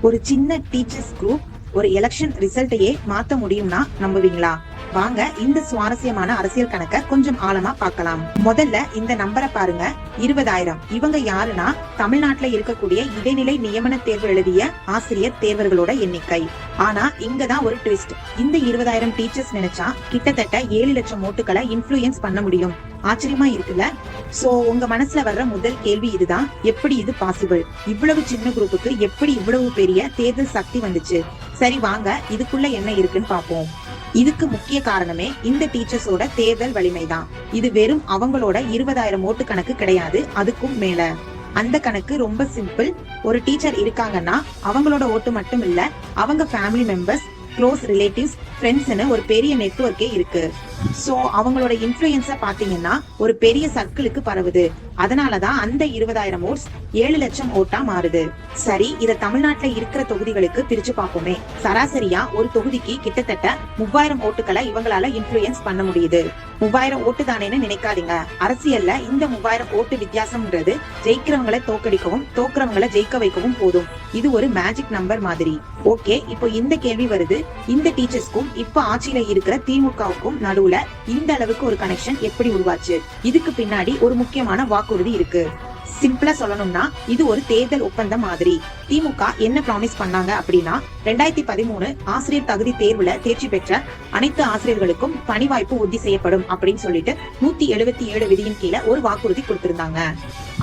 ஒரு சின்ன teachers group ஒரு எலெக்ஷன் ரிசல்ட்டையே மாத்த முடியும்னா நம்புவீங்களா? வாங்க இந்த சுவாரஸ்யமான அரசியல் கணக்க கொஞ்சம் ஆழமா பார்க்கலாம். முதல்ல இந்த நம்பரை பாருங்க, 20,000. இவங்க யாருன்னா தமிழ்நாட்டுல இருக்கக்கூடிய இடைநிலை நியமன தேர்வு எழுதிய ஆசிரியர் தேர்வர்களோட எண்ணிக்கை. ஆனா இங்கதான் ஒரு ட்விஸ்ட். இந்த 20,000 டீச்சர்ஸ் நினைச்சா கிட்டத்தட்ட 7 லட்சம் ஓட்டுகளை இன்ஃப்ளூயன்ஸ் பண்ண முடியும். ஆச்சரியமா இருக்குல்ல? சோ உங்க மனசுல வர்ற முதல் கேள்வி இதுதான், எப்படி இது பாசிபிள்? இவ்வளவு சின்ன குரூப்புக்கு எப்படி இவ்வளவு பெரிய தேர்தல் சக்தி வந்துச்சு? சரி வாங்க இதுக்குள்ள என்ன இருக்குன்னு பாப்போம். இதுக்கு முக்கிய காரணமே இந்த டீச்சர்ஸோட தேர்தல் வலிமைதான். இது வெறும் அவங்களோட 20,000 ஓட்டு கணக்கு கிடையாது, அதுக்கும் மேல. அந்த கணக்கு ரொம்ப சிம்பிள். ஒரு டீச்சர் இருக்காங்கன்னா அவங்களோட ஓட்டு மட்டும் இல்ல, அவங்க ஃபேமிலி மெம்பர்ஸ், க்ளோஸ் ரிலேட்டிவ்ஸ், ஃப்ரெண்ட்ஸ்னு ஒரு பெரிய நெட்வொர்க்கே இருக்கு. சோ அவங்களோட இன்ஃப்ளூயன்ஸ பாத்தீங்கன்னா ஒரு பெரிய சர்க்கிளுக்கு பரவுது. அதனாலதான் அந்த 20,000 ஓட்ஸ் 7 லட்சம் ஓட்டா மாறுது. சரி, இத தமிழ்நாட்டுல இருக்கிற தொகுதிகளுக்கு பிரிச்சு பார்ப்போமே. சராசரியா ஒரு தொகுதிக்கு கிட்டத்தட்ட 3000 ஓட்டுகளை இவங்களால இன்ஃப்ளூயன்ஸ் பண்ண முடியுது. 3000 ஓட்டு தானேன்னு நினைக்காதீங்க. அரசியல்ல இந்த 3000 ஓட்டு வித்தியாசம்ன்றது ஜெயிக்கிறவங்களை தோக்கடிக்கவும் தோக்குறவங்களை ஜெயிக்க வைக்கவும் போதும். இது ஒரு மேஜிக் நம்பர் மாதிரி. ஓகே, இப்போ இந்த கேள்வி வருது, இந்த டீச்சர்ஸ்க்கும் இப்ப ஆட்சியில இருக்கிற திமுகவுக்கும் நடுவுல இந்த அளவுக்கு ஒரு கனெக்ஷன் எப்படி உருவாச்சு? இதுக்கு பின்னாடி ஒரு முக்கியமான வாக்குறுதி இருக்கு. சிம்பிளா சொல்லணும்னா இது ஒரு தேர்தல் ஒப்பந்தம் மாதிரி. திமுக என்ன ப்ராமிஸ் பண்ணாங்க அப்படின்னா 2013 ஆசிரியர் தகுதி தேர்வுல தேர்ச்சி பெற்ற அனைத்து ஆசிரியர்களுக்கும் பணி வாய்ப்பு உறுதி செய்யப்படும் அப்படின்னு சொல்லிட்டு 177 விதியின் கீழே ஒரு வாக்குறுதி கொடுத்திருந்தாங்க.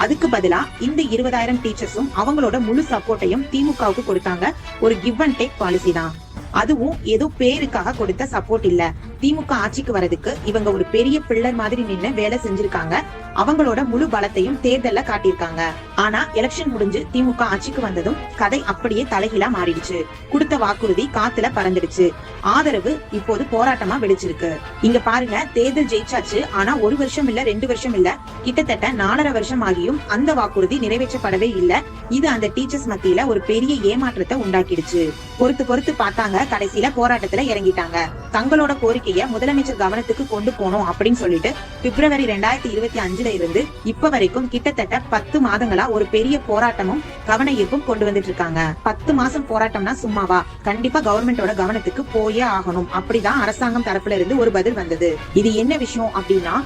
அதுக்கு பதிலா இந்த 20,000 டீச்சர்ஸும் அவங்களோட முழு சப்போர்ட்டையும் திமுகவுக்கு கொடுத்தாங்க. ஒரு கிவ் அண்ட் டேக் பாலிசி தான். அதுவும் ஏதோ பேருக்காக கொடுத்த சப்போர்ட் இல்ல. திமுக ஆட்சிக்கு வரதுக்கு இவங்க ஒரு பெரிய பில்லர் மாதிரி நின்னு வேலை செஞ்சிருக்காங்க. அவங்களோட முழு பலத்தையும் தேர்தல்ல காட்டியிருக்காங்க. ஆனா எலெக்ஷன் முடிஞ்சு திமுக ஆட்சிக்கு வந்ததும் கதை அப்படியே தலைகீழா மாறிடுச்சு. கொடுத்த வாக்குறுதி காத்துல பறந்துடுச்சு. ஆதரவு இப்போது போராட்டமா வெடிச்சிருக்கு. இங்க பாருங்க, தேர்தல் ஜெயிச்சாச்சு. ஆனா 1 வருஷம் இல்ல 2 வருஷம் இல்ல, கிட்டத்தட்ட 4.5 வருஷம் ஆகியும் அந்த வாக்குறுதி நிறைவேற்றப்படவே இல்ல. இது அந்த டீச்சர்ஸ் மத்தியில ஒரு பெரிய ஏமாற்றத்தை உண்டாக்கிடுச்சு. பொறுத்து பார்த்தாங்க, கடைசியில போராட்டத்துல இறங்கிட்டாங்க. தங்களோட கோரிக்கைய முதலமைச்சர் கவனத்துக்கு கொண்டு போனோம் அப்படின்னு சொல்லிட்டு பிப்ரவரி 2025 இருந்து இப்ப வரைக்கும் கிட்டத்தட்ட 10 மாதங்களா ஒரு பெரிய போராட்டமும் கவன ஈர்ப்பும் கொண்டு வந்துட்டு இருக்காங்க. 10 மாசம் போராட்டம்னா சும்மாவா? கண்டிப்பா கவர்மெண்டோட கவனத்துக்கு போயே ஆகணும். அப்படிதான் அரசாங்கம் தரப்புல இருந்து ஒரு பதில் வந்தது. இது என்ன விஷயம் அப்படின்னா,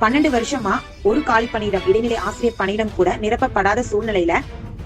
12 வருஷமா ஒரு காலி பணியிடம், இடைநிலை ஆசிரியர் பணியிடம் கூட நிரப்பப்படாத சூழ்நிலையில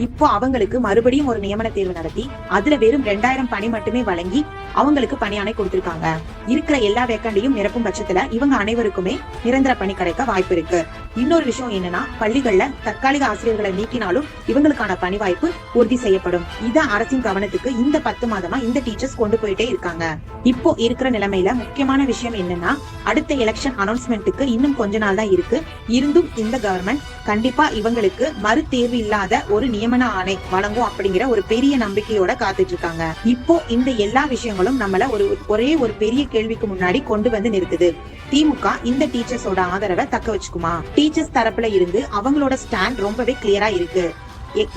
இப்போ அவங்களுக்கு மறுபடியும் ஒரு நியமன தேர்வு நடத்தி அதுல வெறும் 2000 பணி மட்டுமே வழங்கி அவங்களுக்கு பணியாணை கொடுத்திருக்காங்க. இருக்கிற எல்லா வேக்கண்டையும் நிரப்பும் பட்சத்துல இவங்க அனைவருக்குமே நிரந்தர பணி கிடைக்க வாய்ப்பு இருக்கு. இன்னொரு விஷயம் என்னன்னா, பள்ளிகள்ல தற்காலிக ஆசிரியர்களை நீக்கினாலும் இவங்களுக்கான பணி வாய்ப்பு உறுதி செய்யப்படும். இத அரசின் கவனத்துக்கு இந்த 10 மாதமா இந்த டீச்சர்ஸ் கொண்டு போயிட்டே இருக்காங்க. இப்போ இருக்கிற நிலைமையில முக்கியமான விஷயம் என்னன்னா, அடுத்த எலெக்ஷன் அனௌன்ஸ்மெண்ட்டுக்கு இன்னும் கொஞ்ச நாள் தான் இருக்கு. இருந்தும் இந்த கவர்மெண்ட் கண்டிப்பா இவங்களுக்கு மறு தேர்வு இல்லாத ஒரு நியமன ஆணை வழங்கும் அப்படிங்கிற ஒரு பெரிய நம்பிக்கையோட காத்துட்டு இருக்காங்க. இப்போ இந்த எல்லா விஷயங்களும் நம்மள ஒரே ஒரு பெரிய கேள்விக்கு முன்னாடி கொண்டு வந்து நிறுத்துது. திமுக இந்த டீச்சர்ஸோட ஆதரவை தக்க வச்சுக்குமா? டீச்சர்ஸ் தரப்புல இருந்து அவங்களோட ஸ்டாண்ட் ரொம்பவே கிளியரா இருக்கு.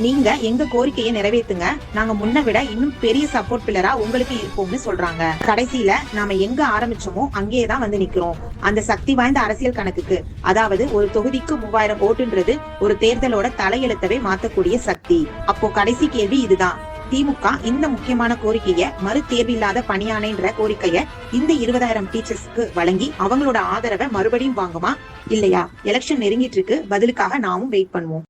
நீங்க எங்க கோரிக்கையை நிறைவேற்றுங்க, நாங்க முன்ன விட இன்னும் பெரிய சப்போர்ட் பில்லரா உங்களுக்கு இருப்போம்னு சொல்றாங்க. கடைசியில நாம எங்க ஆரம்பிச்சோமோ அங்கேயேதான் வந்து நிக்கிறோம். அந்த சக்தி வாய்ந்த அரசியல் கணக்குக்கு, அதாவது ஒரு தொகுதிக்கு 3000 ஓட்டுன்றது ஒரு தேர்தலோட தலையெழுத்தவே மாத்தக்கூடிய சக்தி. அப்போ கடைசி கேள்வி இதுதான், திமுக இந்த முக்கியமான கோரிக்கைய மறு தேர்வில்லாத பணியானைன்ற கோரிக்கைய இந்த 20,000 டீச்சர்ஸ்க்கு வழங்கி அவங்களோட ஆதரவை மறுபடியும் வாங்குமா இல்லையா? எலெக்ஷன் நெருங்கிட்டு இருக்கு, பதிலுக்காக நாமும் வெயிட் பண்ணுவோம்.